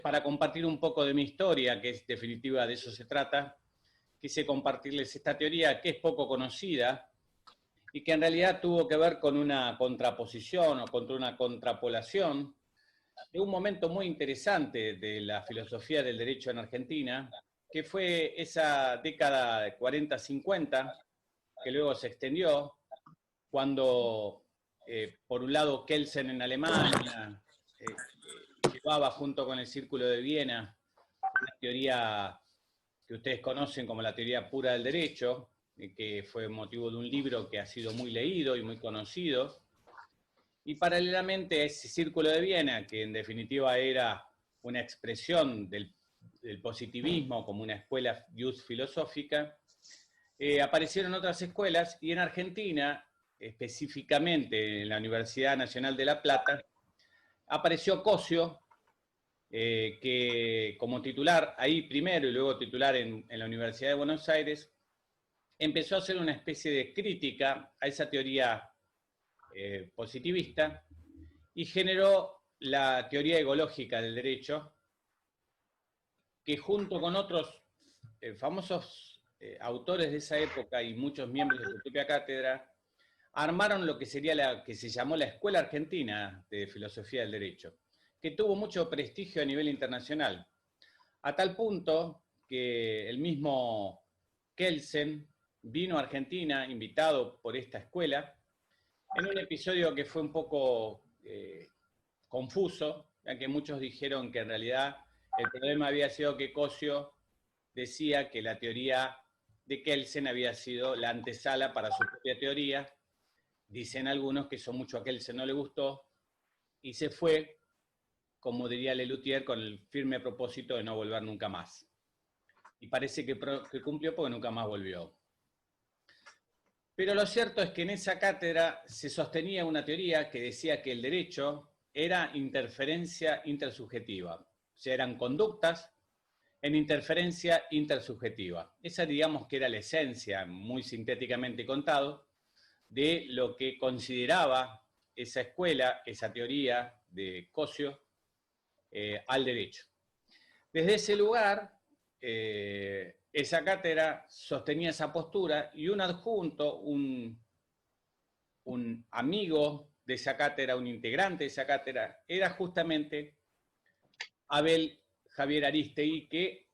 Para compartir un poco de mi historia, que es definitiva, de eso se trata, quise compartirles esta teoría que es poco conocida y que en realidad tuvo que ver con una contraposición o contra una contrapolación de un momento muy interesante de la filosofía del derecho en Argentina, que fue esa década de 40-50, que luego se extendió, cuando por un lado Kelsen en Alemania llevaba junto con el Círculo de Viena una teoría que ustedes conocen como la teoría pura del derecho, que fue motivo de un libro que ha sido muy leído y muy conocido, y paralelamente a ese Círculo de Viena, que en definitiva era una expresión del positivismo como una escuela just filosófica, aparecieron otras escuelas, y en Argentina, específicamente en la Universidad Nacional de La Plata, apareció Cosio, que como titular ahí primero y luego titular en la Universidad de Buenos Aires, empezó a hacer una especie de crítica a esa teoría positivista y generó la teoría egológica del derecho, que junto con otros famosos autores de esa época y muchos miembros de su propia cátedra, armaron lo que sería que se llamó la Escuela Argentina de Filosofía del Derecho, que tuvo mucho prestigio a nivel internacional, a tal punto que el mismo Kelsen vino a Argentina invitado por esta escuela, en un episodio que fue un poco confuso, ya que muchos dijeron que en realidad el problema había sido que Cosio decía que la teoría de Kelsen había sido la antesala para su propia teoría. Dicen algunos que eso mucho a Kelsen no le gustó y se fue, como diría Lelutier, con el firme propósito de no volver nunca más. Y parece que cumplió porque nunca más volvió. Pero lo cierto es que en esa cátedra se sostenía una teoría que decía que el derecho era interferencia intersubjetiva. O sea, eran conductas en interferencia intersubjetiva. Esa, digamos, que era la esencia, muy sintéticamente contado, de lo que consideraba esa escuela, esa teoría de Cosio, al derecho. Desde ese lugar, esa cátedra sostenía esa postura, y un adjunto, un amigo de esa cátedra, un integrante de esa cátedra, era justamente Abel Javier Aristegui, que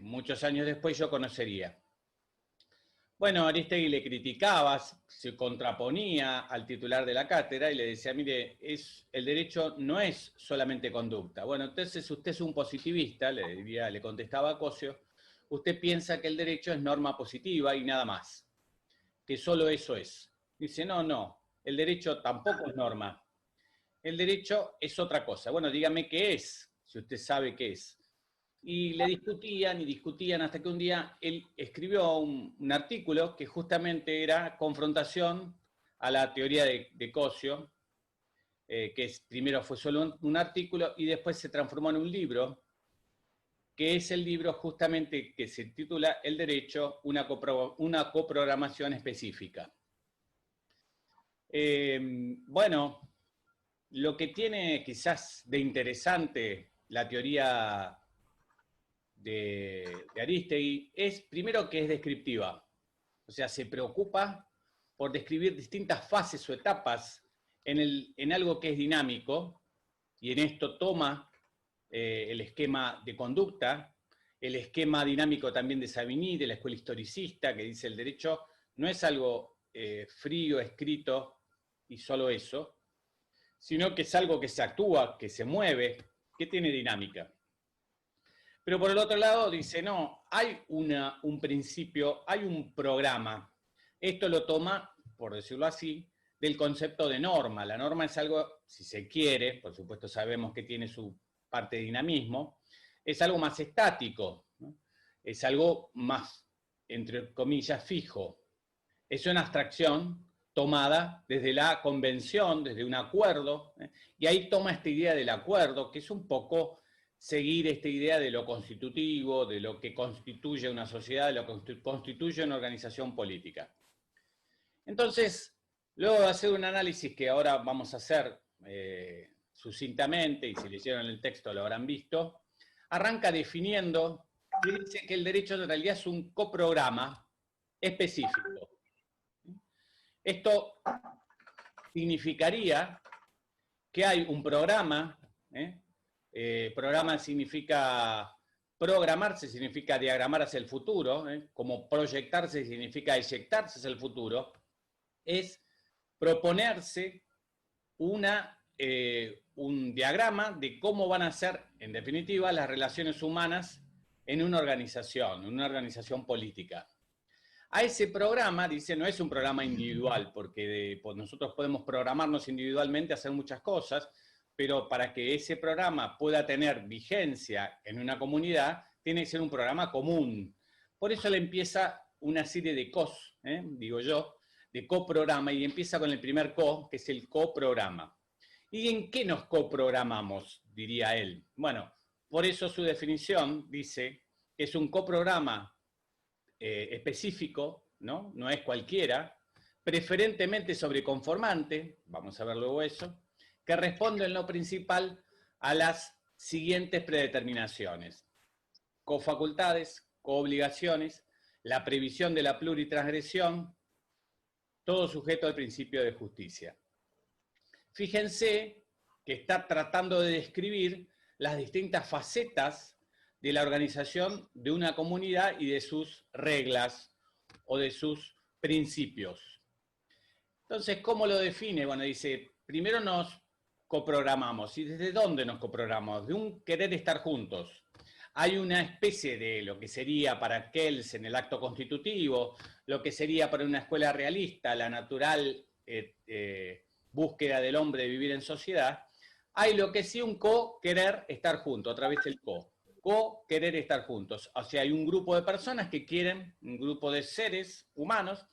muchos años después yo conocería. Bueno, Aristegui le criticaba, se contraponía al titular de la cátedra y le decía, mire, el derecho no es solamente conducta. Bueno, entonces usted es un positivista, le contestaba a Cosio, usted piensa que el derecho es norma positiva y nada más, que solo eso es. Dice, no, el derecho tampoco es norma. El derecho es otra cosa. Bueno, dígame qué es, si usted sabe qué es. Y le discutían y discutían hasta que un día él escribió un artículo que justamente era confrontación a la teoría de Cosio, que primero fue solo un artículo y después se transformó en un libro, que es el libro justamente que se titula El derecho, una coprogramación específica. Bueno, lo que tiene quizás de interesante la teoría de Aristegui es, primero, que es descriptiva. O sea, se preocupa por describir distintas fases o etapas en algo que es dinámico, y en esto toma el esquema de conducta, el esquema dinámico también de Savigny, de la escuela historicista, que dice el derecho no es algo frío, escrito y solo eso, sino que es algo que se actúa, que se mueve, que tiene dinámica. Pero por el otro lado dice, no, hay un principio, hay un programa. Esto lo toma, por decirlo así, del concepto de norma. La norma es algo, si se quiere, por supuesto sabemos que tiene su parte de dinamismo, es algo más estático, ¿no? Es algo más, entre comillas, fijo. Es una abstracción tomada desde la convención, desde un acuerdo, y ahí toma esta idea del acuerdo, que es un poco seguir esta idea de lo constitutivo, de lo que constituye una sociedad, de lo que constituye una organización política. Entonces, luego de hacer un análisis que ahora vamos a hacer sucintamente, y si leyeron el texto lo habrán visto, arranca definiendo y dice que el derecho en realidad es un coprograma específico. Esto significaría que hay un programa, programa significa programarse, significa diagramar hacia el futuro, como proyectarse significa eyectarse hacia el futuro, es proponerse un diagrama de cómo van a ser, en definitiva, las relaciones humanas en una organización política. A ese programa, dice, no es un programa individual, porque pues nosotros podemos programarnos individualmente, hacer muchas cosas, pero para que ese programa pueda tener vigencia en una comunidad, tiene que ser un programa común. Por eso le empieza una serie de cos, digo yo, de coprograma, y empieza con el primer co, que es el coprograma. ¿Y en qué nos coprogramamos? Diría él. Bueno, por eso su definición dice que es un coprograma específico, ¿no? No es cualquiera, preferentemente sobreconformante, vamos a ver luego eso, que responde en lo principal a las siguientes predeterminaciones: cofacultades, coobligaciones, la previsión de la pluritransgresión, todo sujeto al principio de justicia. Fíjense que está tratando de describir las distintas facetas de la organización de una comunidad y de sus reglas o de sus principios. Entonces, ¿cómo lo define? Bueno, dice, primero nos coprogramamos. ¿Y desde dónde nos coprogramamos? De un querer estar juntos. Hay una especie de lo que sería para Kelsen el acto constitutivo, lo que sería para una escuela realista, la natural búsqueda del hombre de vivir en sociedad. Hay lo que sí un co-querer estar juntos, otra vez el co-querer estar juntos. O sea, hay un grupo de personas que quieren, un grupo de seres humanos,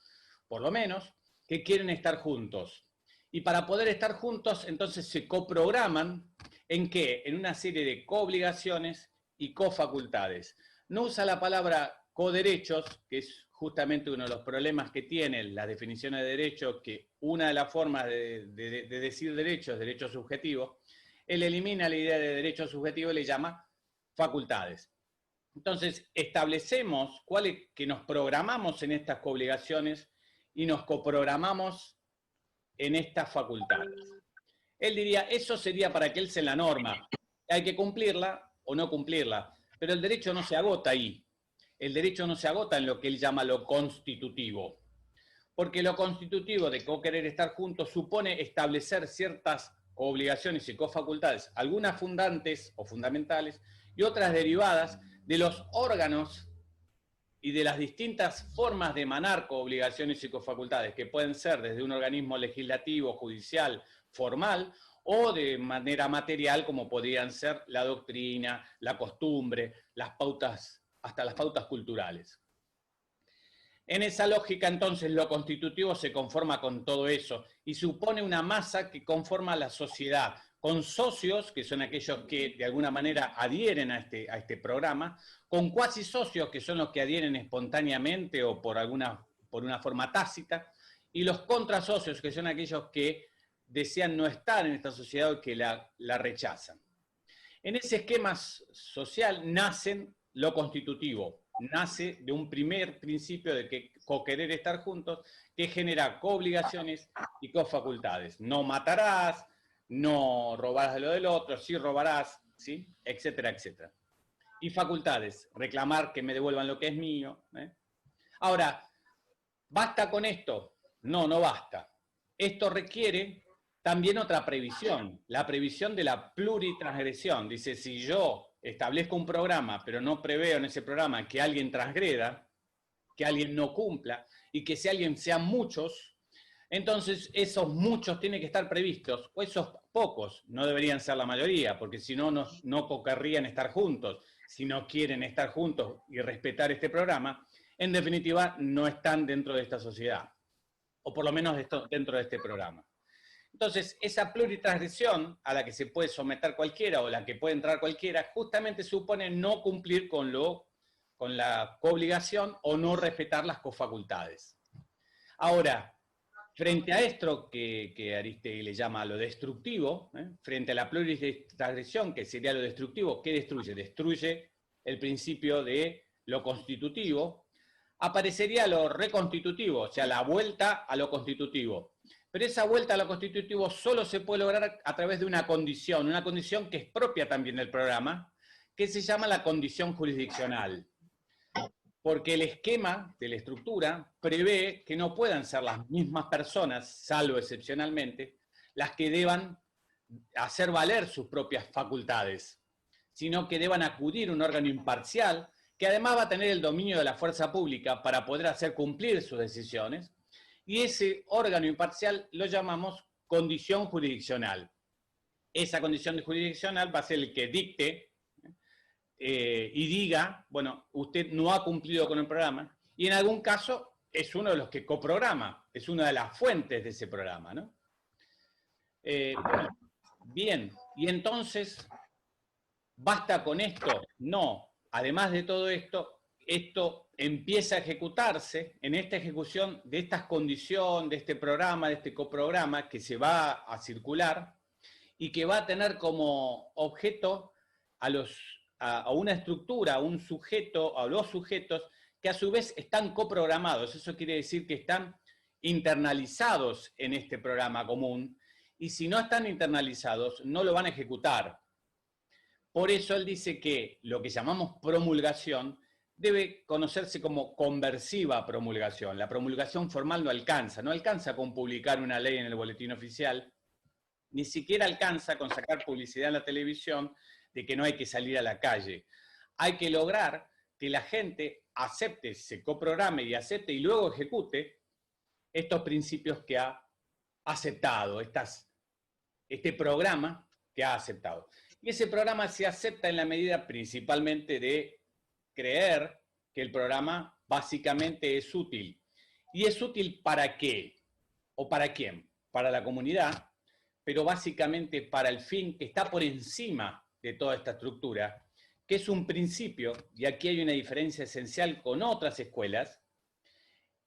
por lo menos, que quieren estar juntos. Y para poder estar juntos, entonces se coprograman ¿en qué? En una serie de coobligaciones y cofacultades. No usa la palabra coderechos, que es justamente uno de los problemas que tienen las definiciones de derecho, que una de las formas de decir derecho es derecho subjetivo. Él elimina la idea de derecho subjetivo y le llama facultades. Entonces, establecemos que nos programamos en estas coobligaciones y nos coprogramamos en estas facultades. Él diría, eso sería para que él se la norma. Hay que cumplirla o no cumplirla. Pero el derecho no se agota ahí. El derecho no se agota en lo que él llama lo constitutivo. Porque lo constitutivo de co-querer estar juntos supone establecer ciertas obligaciones y cofacultades, algunas fundantes o fundamentales y otras derivadas de los órganos y de las distintas formas de emanar obligaciones y cofacultades, que pueden ser desde un organismo legislativo, judicial, formal, o de manera material, como podrían ser la doctrina, la costumbre, las pautas, hasta las pautas culturales. En esa lógica, entonces, lo constitutivo se conforma con todo eso y supone una masa que conforma la sociedad, con socios, que son aquellos que de alguna manera adhieren a este programa, con cuasi socios, que son los que adhieren espontáneamente o por una forma tácita, y los contrasocios, que son aquellos que desean no estar en esta sociedad o que la rechazan. En ese esquema social nacen lo constitutivo, nace de un primer principio de que co-querer estar juntos, que genera coobligaciones y cofacultades. No matarás, no robarás de lo del otro, sí robarás, ¿sí? Etcétera, etcétera. Y facultades, reclamar que me devuelvan lo que es mío. Ahora, ¿basta con esto? No, no basta. Esto requiere también otra previsión, la previsión de la pluritransgresión. Dice, si yo establezco un programa, pero no preveo en ese programa que alguien transgreda, que alguien no cumpla, y que si alguien sean muchos, entonces esos muchos tienen que estar previstos, o esos pocos no deberían ser la mayoría, porque si no, no querrían estar juntos. Si no quieren estar juntos y respetar este programa, en definitiva no están dentro de esta sociedad, o por lo menos dentro de este programa. Entonces, esa pluritransgresión a la que se puede someter cualquiera o la que puede entrar cualquiera, justamente supone no cumplir con la coobligación o no respetar las cofacultades. Ahora, Frente a esto que Aristegui le llama lo destructivo, frente a la pluris de transgresión, que sería lo destructivo, ¿qué destruye? Destruye el principio de lo constitutivo, aparecería lo reconstitutivo, o sea, la vuelta a lo constitutivo. Pero esa vuelta a lo constitutivo solo se puede lograr a través de una condición que es propia también del programa, que se llama la condición jurisdiccional. Porque el esquema de la estructura prevé que no puedan ser las mismas personas, salvo excepcionalmente, las que deban hacer valer sus propias facultades, sino que deban acudir a un órgano imparcial que además va a tener el dominio de la fuerza pública para poder hacer cumplir sus decisiones, y ese órgano imparcial lo llamamos condición jurisdiccional. Esa condición jurisdiccional va a ser el que dicte y diga, bueno, usted no ha cumplido con el programa, y en algún caso es uno de los que coprograma, es una de las fuentes de ese programa, ¿no? Bueno, bien, y entonces, ¿basta con esto? No, además de todo esto, esto empieza a ejecutarse en esta ejecución de estas condiciones, de este programa, de este coprograma que se va a circular y que va a tener como objeto a una estructura, a un sujeto, a los sujetos que a su vez están coprogramados. Eso quiere decir que están internalizados en este programa común, y si no están internalizados, no lo van a ejecutar. Por eso él dice que lo que llamamos promulgación debe conocerse como conversiva promulgación. La promulgación formal no alcanza con publicar una ley en el boletín oficial, ni siquiera alcanza con sacar publicidad en la televisión de que no hay que salir a la calle. Hay que lograr que la gente acepte, se coprograme y acepte y luego ejecute estos principios que ha aceptado, este programa que ha aceptado. Y ese programa se acepta en la medida principalmente de creer que el programa básicamente es útil. ¿Y es útil para qué? ¿O para quién? Para la comunidad, pero básicamente para el fin que está por encima de toda esta estructura, que es un principio, y aquí hay una diferencia esencial con otras escuelas,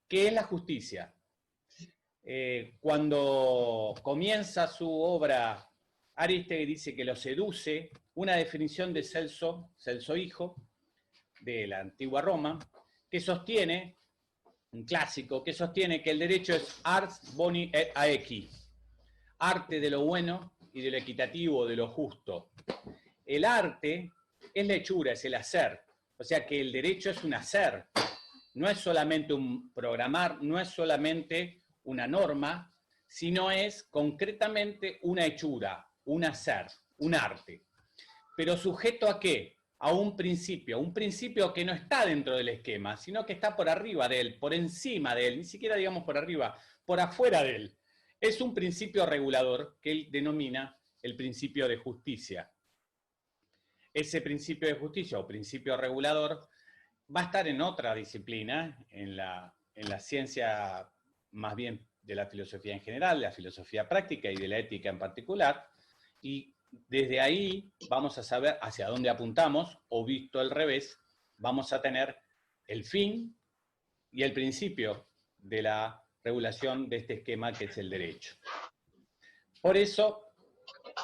que es la justicia. Cuando comienza su obra, Aristegui dice que lo seduce una definición de Celso hijo, de la antigua Roma, que sostiene, un clásico, que sostiene que el derecho es ars boni et aequi, arte de lo bueno y de lo equitativo, de lo justo. El arte es la hechura, es el hacer. O sea que el derecho es un hacer. No es solamente un programar, no es solamente una norma, sino es concretamente una hechura, un hacer, un arte. Pero sujeto ¿a qué? A un principio que no está dentro del esquema, sino que está por arriba de él, por encima de él, ni siquiera digamos por arriba, por afuera de él. Es un principio regulador que él denomina el principio de justicia. Ese principio de justicia o principio regulador va a estar en otra disciplina, en la ciencia más bien de la filosofía en general, de la filosofía práctica y de la ética en particular, y desde ahí vamos a saber hacia dónde apuntamos, o visto al revés, vamos a tener el fin y el principio de la regulación de este esquema que es el derecho. Por eso,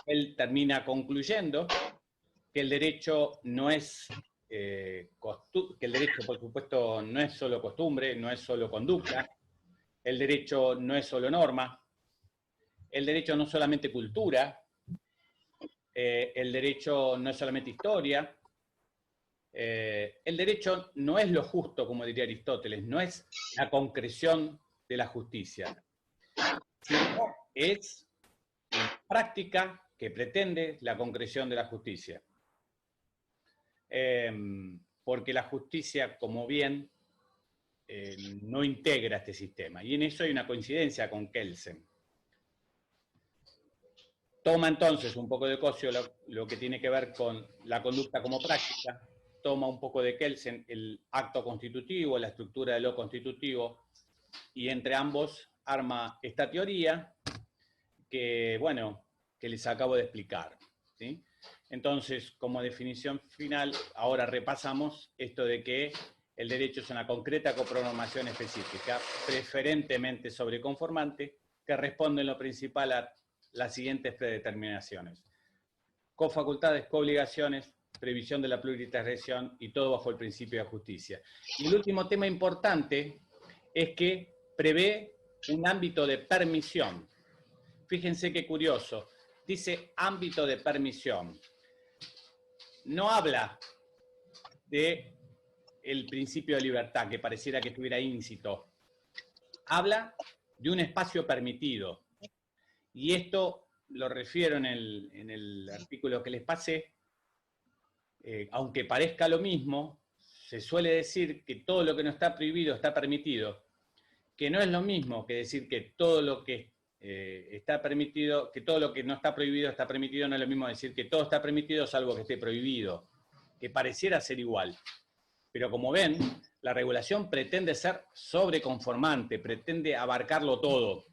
él termina concluyendo que el derecho no es, que el derecho, por supuesto, no es solo costumbre, no es solo conducta, el derecho no es solo norma, el derecho no es solamente cultura, el derecho no es solamente historia, el derecho no es lo justo, como diría Aristóteles, no es la concreción de la justicia, sino es una práctica que pretende la concreción de la justicia. Porque la justicia, como bien, no integra este sistema. Y en eso hay una coincidencia con Kelsen. Toma entonces un poco de Cossio lo que tiene que ver con la conducta como práctica, toma un poco de Kelsen el acto constitutivo, la estructura de lo constitutivo, y entre ambos arma esta teoría que, bueno, que les acabo de explicar, ¿sí? Entonces, como definición final, ahora repasamos esto de que el derecho es una concreta coprogramación específica, preferentemente sobreconformante, que responde en lo principal a las siguientes predeterminaciones: cofacultades, coobligaciones, previsión de la pluritransgresión y todo bajo el principio de justicia. Y el último tema importante es que prevé un ámbito de permisión. Fíjense qué curioso, dice ámbito de permisión. No habla del principio de libertad, que pareciera que estuviera íncito. Habla de un espacio permitido. Y esto lo refiero en el artículo que les pasé. Aunque parezca lo mismo, se suele decir que todo lo que no está prohibido está permitido, que no es lo mismo que decir que todo lo que está permitido, que todo lo que no está prohibido está permitido, no es lo mismo decir que todo está permitido salvo que esté prohibido, que pareciera ser igual. Pero como ven, la regulación pretende ser sobreconformante, pretende abarcarlo todo,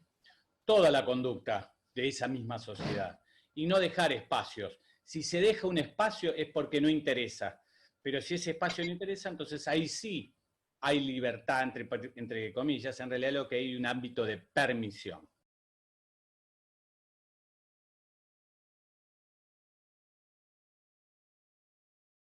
toda la conducta de esa misma sociedad, y no dejar espacios. Si se deja un espacio es porque no interesa, pero si ese espacio no interesa, entonces ahí sí hay libertad, entre comillas, en realidad lo que hay es un ámbito de permisión.